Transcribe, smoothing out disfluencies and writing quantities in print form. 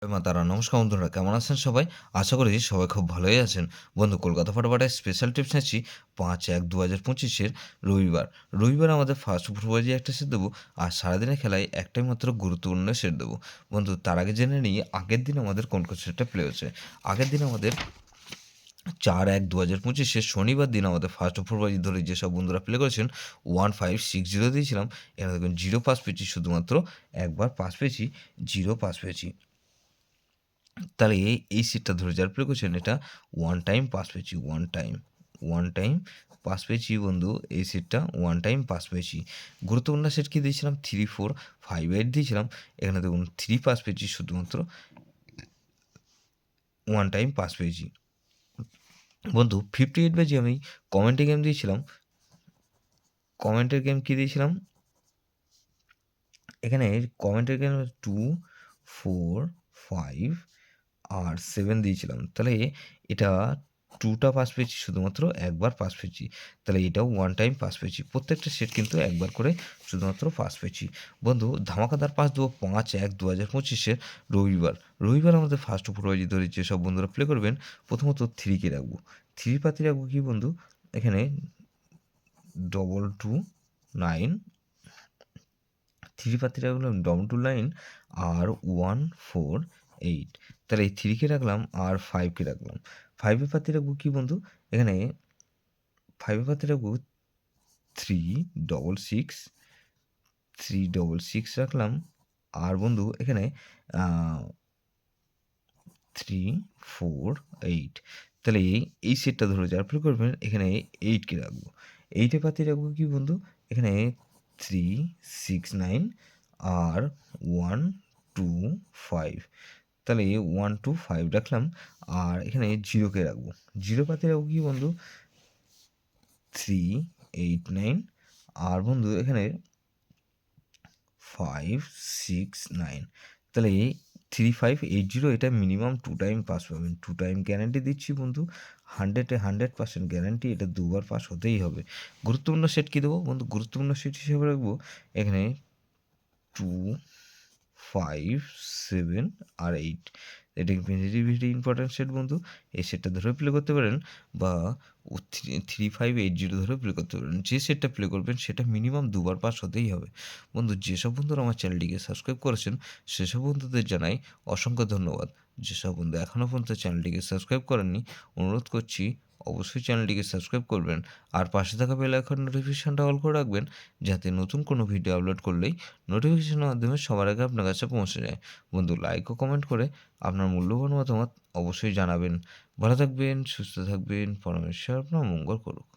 মাতারা নমস্কার বন্ধুরা, কেমন আছেন সবাই? আশা করি সবাই খুব ভালোই আছেন। বন্ধু, কলকাতা ফটোফাটের স্পেশাল টিপস নিচ্ছি 5/1/2025 রবিবার। রবিবার আমাদের ফার্স্ট ফুটবলজি একটা সেট দেবো, আর সারাদিনের খেলায় একটাই মাত্র গুরুত্বপূর্ণ সেট দেবো। বন্ধু, তার আগে জেনে নিই আগের দিন আমাদের কোন কোন সেটটা প্লে হচ্ছে। আগের দিন আমাদের 4/1/2025 শনিবার দিন আমাদের ফার্স্ট ফুটবলজি ধরে যেসব বন্ধুরা প্লে করেছেন 1560 দিয়েছিলাম। এখানে দেখবেন 0 পাস পেয়েছি, শুধুমাত্র একবার পাস পেয়েছি, 0 পাস পেয়েছি। তাহলে এই সিটটা ধরে যার প্লে করছেন এটা ওয়ান টাইম পাস পেয়েছি, ওয়ান টাইম পাস পেয়েছি বন্ধু। এই সিটটা ওয়ান টাইম পাস পেয়েছি। গুরুত্বপূর্ণ সেট কি দিয়েছিলাম? 3 4 5 8 দিয়েছিলাম। এখানে দেখুন 3 পাস পেয়েছি, শুধুমাত্র ওয়ান টাইম পাস পেয়েছি। বন্ধু 58 আমি কমেন্টে গেম দিয়েছিলাম। কমেন্টের গেম কি দিয়েছিলাম? এখানে কমেন্টের গেম 2 4 5 আর 7 দিয়েছিলাম। তাহলে এটা 2টা পাস পেয়েছি, শুধুমাত্র একবার পাস পেয়েছি। তাহলে এটাও ওয়ান টাইম পাস পেয়েছি। প্রত্যেকটা সেট কিন্তু একবার করে শুধুমাত্র পাস পেয়েছি। বন্ধু, ধামাকাদার পাস দেবো 5/1/2025 রবিবার। রবিবার আমাদের ফার্স্ট ফুটবলজি ধরে যেসব বন্ধুরা প্লে করবেন, প্রথমত 3কে রাখবো। 3 পাতি রাখবো কি বন্ধু? এখানে 229, 3 পাতি রাখলাম 229 আর 148। তাহলে এই 3কে রাখলাম আর 5কে রাখলাম। 5এ পাতি রাখবো কি বন্ধু? এখানে 5এ পাতি রাখবো 366 রাখলাম। আর বন্ধু এখানে 3 4 8। তাহলে এই সেটটা ধরে যার প্লে করবেন, এখানে 8কে রাখবো। 8এ পাতি রাখবো কি বন্ধু? এখানে 369 আর 125। তাহলে 125 রাখলাম। আর এখানে 0কে রাখবো। 0 পাতি রাখবো কি বন্ধু? 389। আর বন্ধু এখানে 569। তাহলে 3580 এটা মিনিমাম 2 টাইম পাস পাবেন। 2 টাইম গ্যারান্টি দিচ্ছি বন্ধু। 100% গ্যারান্টি, এটা দুবার পাস হতেই হবে। গুরুত্বপূর্ণ সেট কী দেবো বন্ধু? গুরুত্বপূর্ণ সেট হিসেবে রাখবো এখানে 2 5 7 আর 8। এটা ভেরি ভেরি ইম্পর্ট্যান্ট সেট বন্ধু। এই সেটটা ধরে প্লে করতে পারেন, বা 3580 ধরে প্লে করতে পারেন। যে সেটটা প্লে করবেন সেটা মিনিমাম দুবার পাস হতেই হবে। বন্ধু, যেসব বন্ধুরা আমার চ্যানেলটিকে সাবস্ক্রাইব করেছেন সেসব বন্ধুদের জানাই অসংখ্য ধন্যবাদ। যেসব বন্ধু এখনও পর্যন্ত চ্যানেলটিকে সাবস্ক্রাইব করেননি, অনুরোধ করছি অবশ্যই চ্যানেলটিকে সাবস্ক্রাইব করবেন, আর পাশে থাকা বেল আইকন নোটিফিকেশনটা অল করে রাখবেন, যাতে নতুন কোনো ভিডিও আপলোড করলেই নোটিফিকেশনের মাধ্যমে সবার আগে আপনার কাছে পৌঁছে যায়। বন্ধু, লাইক ও কমেন্ট করে আপনার মূল্যবান মতামত অবশ্যই জানাবেন। ভালো থাকবেন, সুস্থ থাকবেন, পরমেশ্বর আপনার মঙ্গল করুক।